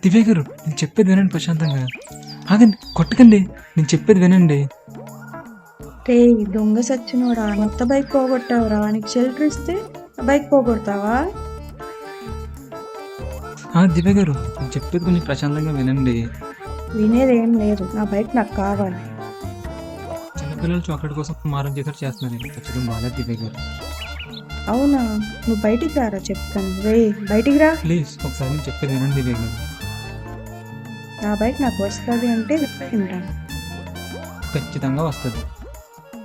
దివ్య గారు నేను చెప్పేది వినండి ప్రశాంతంగా. ఆగండి, కొట్టకండి, నేను చెప్పేది వినండి. రే దొంగ సచ్చినోడా, కొత్త బైక్ పోగొట్టావురా, నీకు షెల్టర్ ఇస్తే బైక్ పోగొడతావా? దివ్య గారు నేను చెప్పేది కొంచెం ప్రశాంతంగా వినండి. వినేదేం లేదు, నా బైక్ నాకు కావాలి. చిన్నపిల్లలు చాక్లెట్ కోసం మారం చేసినట్టు చేస్తున్నారు. ఖచ్చితంగా బాగాలేదు దివ్య గారు. అవునా, నువ్వు బయటికి రారా చెప్తాను. రే బయటికి రా. ప్లీజ్ ఒకసారి నేను చెప్పేది వినండి దివ్య గారు. నా బైక్ నాకు వస్తుంది అంటే వింటాను. ఖచ్చితంగా వస్తుంది.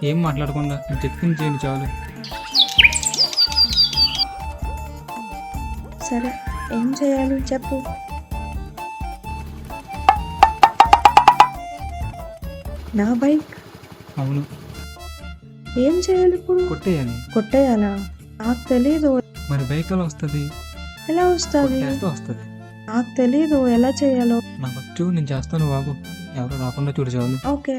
ఏం మాట్లాడకుండా నేను చెప్పింది చేయండి చాలు. సరే, ఏం చేయాలి చెప్పు. నా బైక్ అవును, ఏం చేయాలి ఇప్పుడు? కొట్టేయాలి. కొట్టేయాలా? నాకు తెలీదు. మరి బైక్ ఎలా వస్తుంది? ఎలా వస్తుంది? కొట్టేస్తే వస్తుంది. నాకు తెలీదు ఎలా చేయాలో. నాకు వచ్చు, నేను చేస్తాను బాబు. ఎవరు రాకుండా చూడు చాలు. ఓకే.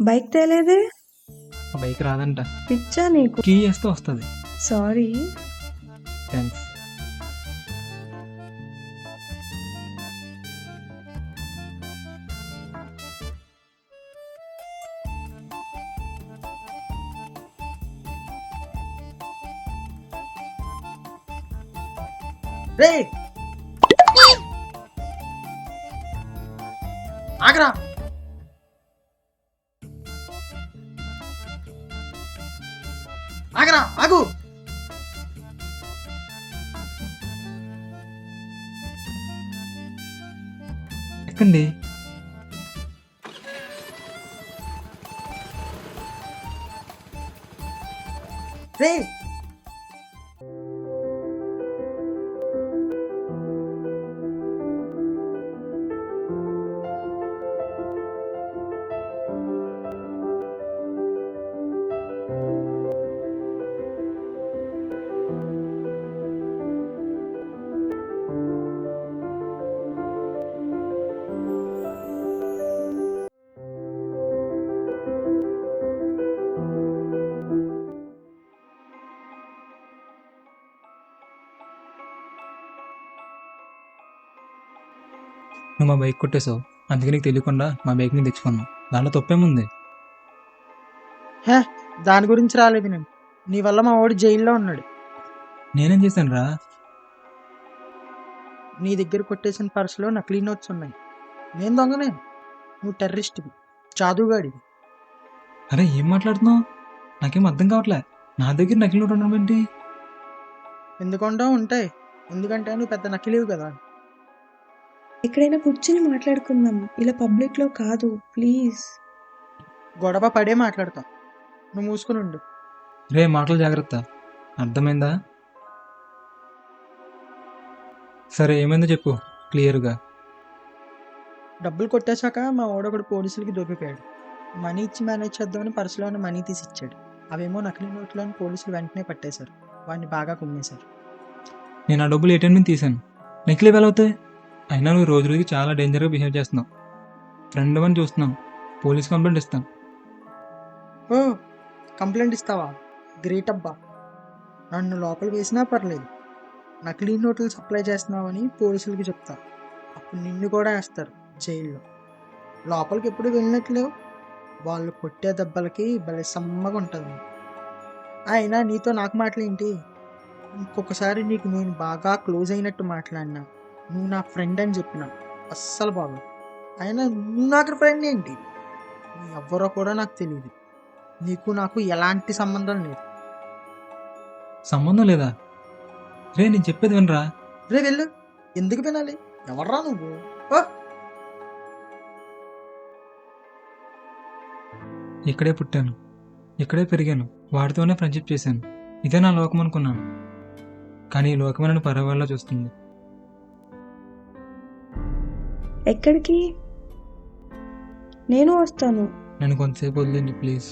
బైక్ తేలేదే. ఆ బైక్ రాదంట. పిచ్చా నీకు? కీ వేస్తే వస్తుంది. సారీ. థ్యాంక్స్. రే ఆగరా, ఆగరా, ఆగు. ఎక్కండి. రే నువ్వు మా బైక్ కొట్టేసావు, అందుకే నీకు తెలియకుండా మా బైక్ని తెచ్చుకున్నావు. దాంట్లో తప్పేముంది? హే, దాని గురించి రాలేదు నేను. నీ వల్ల మా వాడు జైల్లో ఉన్నాడు. నేనేం చేశాను రా? నీ దగ్గర కొట్టేసిన పర్సులో నకిలీ నోట్స్ ఉన్నాయి. నేను దొంగనే, నువ్వు టెర్రరిస్ట్వి, జాదుగాడివి. అరే ఏం మాట్లాడుతున్నావు? నాకేం అర్థం కావట్లే. నా దగ్గర నకిలీ నోట్ ఉండడం ఏంటి? ఎందుకంటో ఉంటాయి, ఎందుకంటే నువ్వు పెద్ద నకిలీవి కదా. ఎక్కడైనా కూర్చుని మాట్లాడుకుందాం, ఇలా పబ్లిక్ లో కాదు ప్లీజ్. గొడవ పడే మాట్లాడతాం, నువ్వు మూసుకుని ఉండు. రే మాటలు జాగ్రత్త, అర్థమైందా? సరే ఏమైందో చెప్పు క్లియర్గా. డబ్బులు కొట్టేశాక మా వాడొకడు పోలీసులకి దొరికిపోయాడు. మనీ ఇచ్చి మేనేజ్ చేద్దామని పర్సులోని మనీ తీసి ఇచ్చాడు. అవేమో నకిలీ నోట్లను పోలీసులు వెంటనే పట్టేశారు. వాడిని బాగా కుమ్మేశారు. నేను ఆ డబ్బులు ఏటీఎం నుంచి తీశాను. నకిలీ ఎలా అవుతాయి? అయినా నువ్వు రోజు రోజుకి చాలా డేంజర్గా బిహేవ్ చేస్తున్నావు. ఫ్రెండ్ అని చూస్తున్నావు, పోలీస్ కంప్లైంట్ ఇస్తాను. ఓ, కంప్లైంట్ ఇస్తావా? గ్రేట్ అబ్బా. నన్ను లోపల వేసినా పర్లేదు, నకిలీ నోట్లు సప్లై చేస్తున్నావని పోలీసులకి చెప్తా. అప్పుడు నిన్ను కూడా వేస్తారు జైల్లో. లోపలికి ఎప్పుడు వెళ్ళినట్లేవు. వాళ్ళు కొట్టే దెబ్బలకి భలే సమ్మగా ఉంటుంది. అయినా నీతో నాకు మాటలేంటి? ఇంకొకసారి నీకు నేను బాగా క్లోజ్ అయినట్టు మాట్లాడినా, నువ్వు నా ఫ్రెండ్ అని చెప్పిన అస్సలు బాగు. అయినా నువ్వు నాకు ఫ్రెండ్ ఏంటి? నీ ఎవ్వరో కూడా నాకు తెలియదు. నీకు నాకు ఎలాంటి సంబంధం లేదు. సంబంధం లేదా? రే నేను చెప్పేది వినరా? రే వెళ్ళు. ఎందుకు వినాలి? ఎవర్రా నువ్వు? ఓ, ఇక్కడే పుట్టాను, ఇక్కడే పెరిగాను, వాడితోనే ఫ్రెండ్షిప్ చేశాను. ఇదే నా లోకం అనుకున్నాను. కానీ ఈ లోకమే నన్ను పరవాళ్ళ చూస్తుంది. ఎక్కడికి? నేను వస్తాను. నన్ను కొంతసేపు వదిలేండి ప్లీజ్.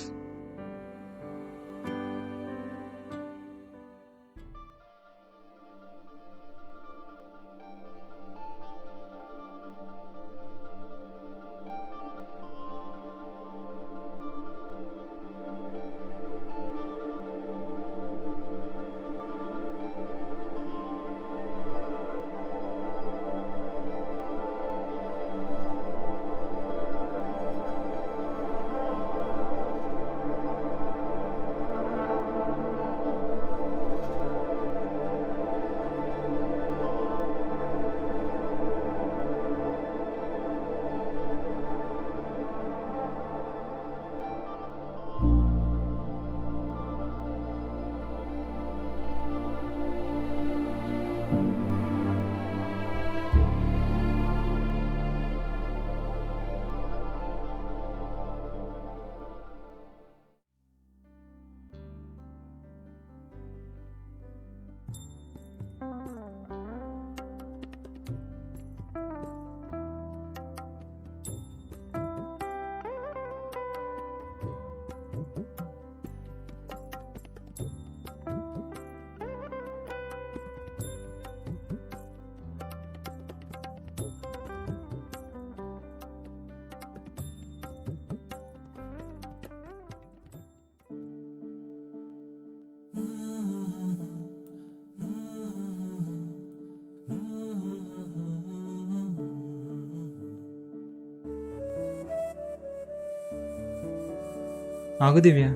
ఆగు దివ్య,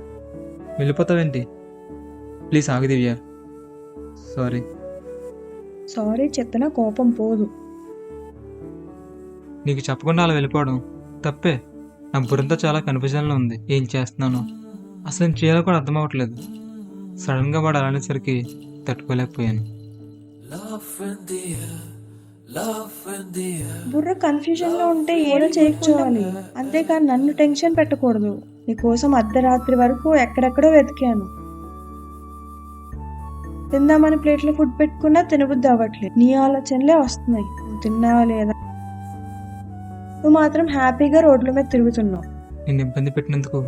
వెళ్ళిపోతావేంటి? ప్లీజ్ ఆగు దివ్య. సారీ. సారీ చెప్పినా కోపం పోదు. నీకు చెప్పకుండా అలా వెళ్ళిపోవడం తప్పే. నా బుర్రంతా చాలా కన్ఫ్యూజన్లో ఉంది. ఏం చేస్తున్నాను, అసలు ఏం చేయాలో కూడా అర్థం అవ్వట్లేదు. సడన్గా వాడు అలా అనేసరికి తట్టుకోలేకపోయాను. బుర్ర కన్ఫ్యూజన్ లో ఉంటే ఏదో చేయకపోవాలి, అంతేకాని నన్ను టెన్షన్ పెట్టకూడదు. నీకోసం అర్ధరాత్రి వరకు ఎక్కడెక్కడో వెతికాను. తిందామని ప్లేట్లో ఫుడ్ పెట్టుకున్నా తినబుద్ధి అవ్వట్లేదు. నీ ఆలోచనలే వస్తున్నాయి. నువ్వు తిన్నావా లేదా? నువ్వు మాత్రం హ్యాపీగా రోడ్ల మీద తిరుగుతున్నావు. నిన్ను ఇబ్బంది పెట్టినందుకు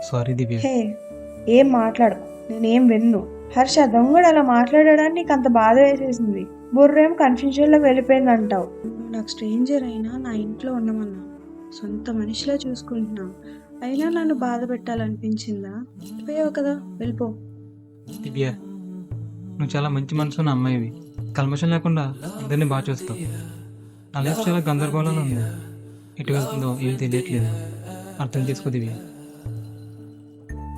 సారీ దివ్య. హే, ఏం మాట్లాడు, నేనేం విన్ను. హర్ష దొంగడు అలా మాట్లాడడానికి నీకు అంత బాధ వేసేసింది. బుర్రేం కన్ఫ్యూజన్లో వెళ్ళిపోయింది అంటావు. నువ్వు నాకు స్ట్రేంజర్ అయినా నా ఇంట్లో ఉండమన్నా, సొంత మనిషిలా చూసుకుంటున్నా, అయినా నన్ను బాధ పెట్టాలనిపించిందా? వెళ్ళిపోయావు కదా, వెళ్ళిపో. దివ్య, నువ్వు చాలా మంచి మనసు ఉన్న అమ్మాయివి. కల్మషం లేకుండా అందరినీ బాగా చూస్తావు. నా లైఫ్ చాలా గందరగోళంలో ఉంది. ఎటు వెళ్తుందో ఏం తెలియట్లేదు. అర్థం చేసుకో దివ్య.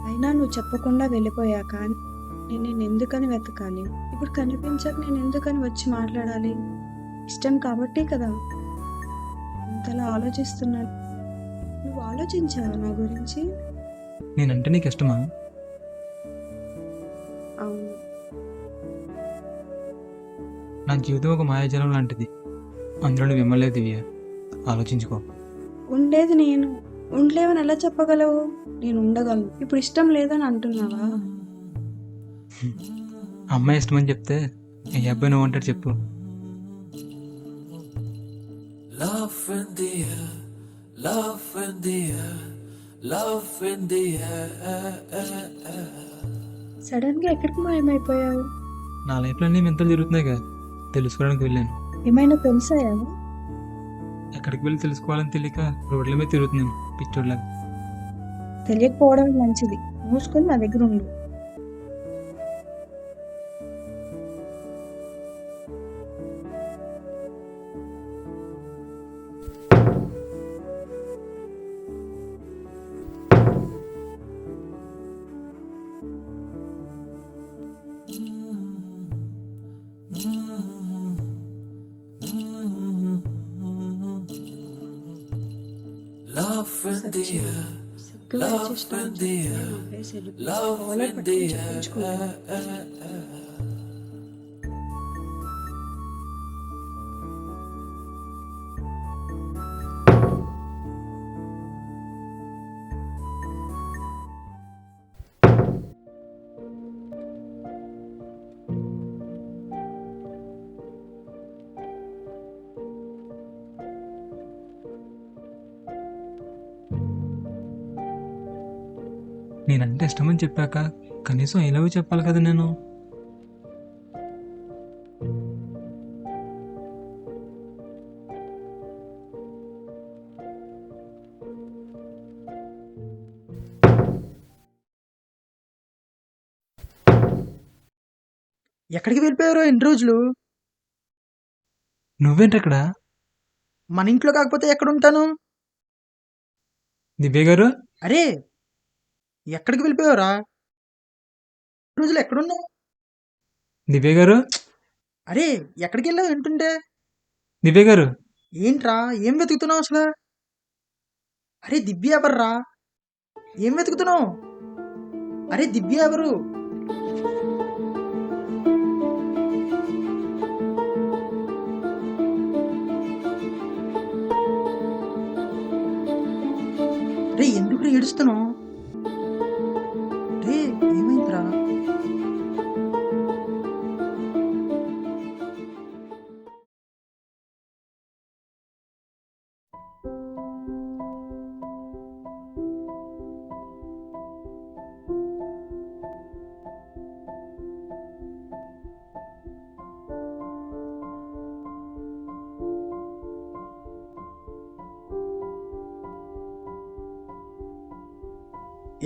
అయినా నువ్వు చెప్పకుండా వెళ్ళిపోయాక నేను ఎందుకని వెతకాలి? ఇప్పుడు కనిపించాక నేను ఎందుకని వచ్చి మాట్లాడాలి? ఇష్టం కాబట్టే కదా ఇంతలా ఆలోచిస్తున్నాను. నువ్వు ఆలోచించావా నా గురించి? నేనంటే నీకు ఇష్టమా? అవును. నా జీవితం ఒక మాయాజలం లాంటిది. అందులో నువ్వు ఇమ్మలేదు దివ్య. ఆలోచించుకో. ఉండేది నేను, ఉండలేవని ఎలా చెప్పగలవు? నేను ఉండగలను. ఇప్పుడు ఇష్టం లేదని అంటున్నావా? అమ్మాయి ఇష్టమని చెప్తే ఈ అబ్బాయి నువ్వు అంటాడు చెప్పు. సడన్ గా ఎక్కడికి మాయమైపోయావు? నా లైఫ్లో అన్నీ వింతలు జరుగుతున్నాయి కదా, తెలుసుకోవడానికి వెళ్ళాను. ఏమైనా తెలిసాయా? ఎక్కడికి వెళ్ళి తెలుసుకోవాలని తెలియక రోడ్ల మీద తిరుగుతున్నాను పిచ్చోడ్లాగా. తెలియకపోవడం మంచిది. మూసుకొని నా దగ్గర ఉండు. సిగ్గుగా వచ్చేసినా కాలర్ పట్టుకొని చెప్పించుకున్నాను. నేనంటే ఇష్టమని చెప్పాక కనీసం ఐ లవ్ యూ చెప్పాలి కదా నేను. ఎక్కడికి వెళ్ళిపోయారో ఎన్ని రోజులు? నువ్వేంటక్కడ? మన ఇంట్లో కాకపోతే ఎక్కడ ఉంటాను? దివ్య గారు, అరే, ఎక్కడికి వెళ్ళిపోయావురా? రోజులు ఎక్కడున్నావు? దివ్య గారు, అరే, ఎక్కడికి వెళ్ళావు ఏంటుంటే? దివ్య గారు. ఏంట్రా, ఏం వెతుకుతున్నావు అసలు? అరే దివ్య ఎవర్రా? ఏం వెతుకుతున్నావు? అరే దివ్య ఎవరు? రే ఎందుకు ఏడుస్తున్నావు? రే ఏమైందిరా?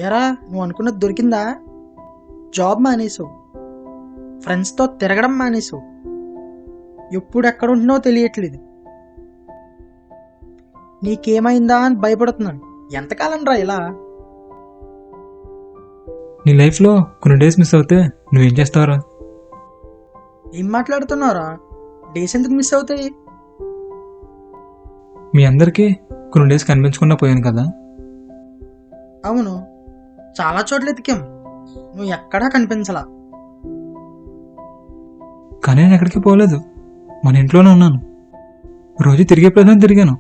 ఎరా, నువ్వు అనుకున్నది దొరికిందా? జాబ్ మానేసావు, ఫ్రెండ్స్తో తిరగడం మానేసావు, ఎప్పుడు ఎక్కడ ఉంటున్నావో తెలియట్లేదు. నీకేమైందా అని భయపడుతున్నాను. ఎంతకాలం రా ఇలా? నీ లైఫ్లో కొన్ని డేస్ మిస్ అవుతే నువ్వేం చేస్తావురా? ఏం మాట్లాడుతున్నావురా? డేస్ ఎందుకు మిస్ అవుతాయి? మీ అందరికీ కొన్ని డేస్ కనిపించకుండా పోయాను కదా. అవును, చాలా చోట్ల ఎతికాం, నువ్వు ఎక్కడా కనిపించలా. కానీ నేను ఎక్కడికి పోలేదు, మన ఇంట్లోనే ఉన్నాను. రోజు తిరిగే ప్రయత్నం తిరిగాను.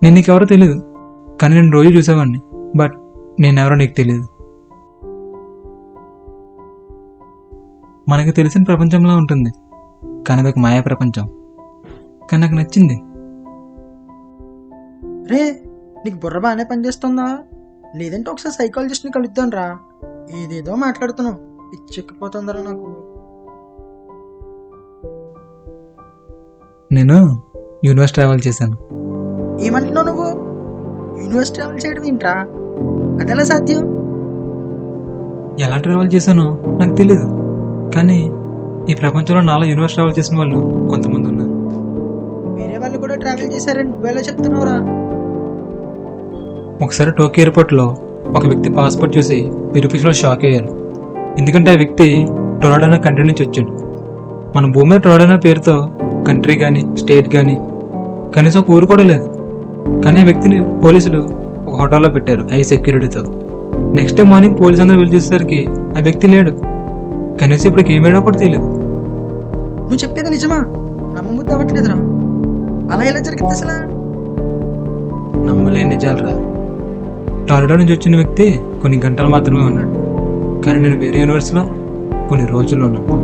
నేను నీకెవరో తెలియదు, కానీ నేను రోజు చూసేవాడిని. బట్ నేనెవరో నీకు తెలియదు. మనకు తెలిసిన ప్రపంచంలా ఉంటుంది, కానీ అదొక మాయా ప్రపంచం. కానీ నాకు నచ్చింది. రే, నీకు బుర్ర బాగానే పనిచేస్తుందా? లేదంటే ఒకసారి సైకాలజిస్ట్ని కలుద్దాం రా. ఏదేదో మాట్లాడుతున్నావు, పిచ్చెక్కిపోతుందరా నాకు. నేను యూనివర్స్ ట్రావెల్ చేశాను. ఏమంటున్నావు నువ్వు? యూనివర్స్ ట్రావెల్ చేయడం ఏంట్రా? అదెలా సాధ్యం? ఎలా ట్రావెల్ చేశానో నాకు తెలీదు, కానీ ఈ ప్రపంచంలో నాలో యూనివర్స్ ట్రావెల్ చేసిన వాళ్ళు కొంతమంది ఉన్నారు. వేరే వాళ్ళు కూడా ట్రావెల్ చేశారని నువ్వెలా చెప్తున్నావురా? ఒకసారి టోక్యో ఎయిర్పోర్ట్లో ఒక వ్యక్తి పాస్పోర్ట్ చూసి వెరిఫికేషన్లో షాక్ అయ్యారు. ఎందుకంటే ఆ వ్యక్తి టొరాడో అనే కంట్రీ నుంచి వచ్చాడు. మన భూమి మీద టొరాడో అనే పేరుతో కంట్రీ కానీ స్టేట్ కానీ కనీసం ఒక ఊరు కూడా లేదు. కానీ ఆ వ్యక్తిని పోలీసులు ఒక హోటల్లో పెట్టారు హై సెక్యూరిటీతో. నెక్స్ట్ డే మార్నింగ్ పోలీసు అందరూ వెళ్ళి చూసేసరికి ఆ వ్యక్తి లేడు. కనీసం ఇప్పటికి ఏమేడో కూడా తెలియదు. నువ్వు చెప్పేది నిజమా? నమ్మబుద్ధి అవ్వట్లేదురా. అలా ఎలా జరిగింది అసలు? నమ్మలేని నిజాలురా. టొరాడో నుంచి వచ్చిన వ్యక్తి కొన్ని గంటలు మాత్రమే ఉన్నాడు, కానీ నేను వేరే యూనివర్స్లో కొన్ని రోజులు ఉన్నాను.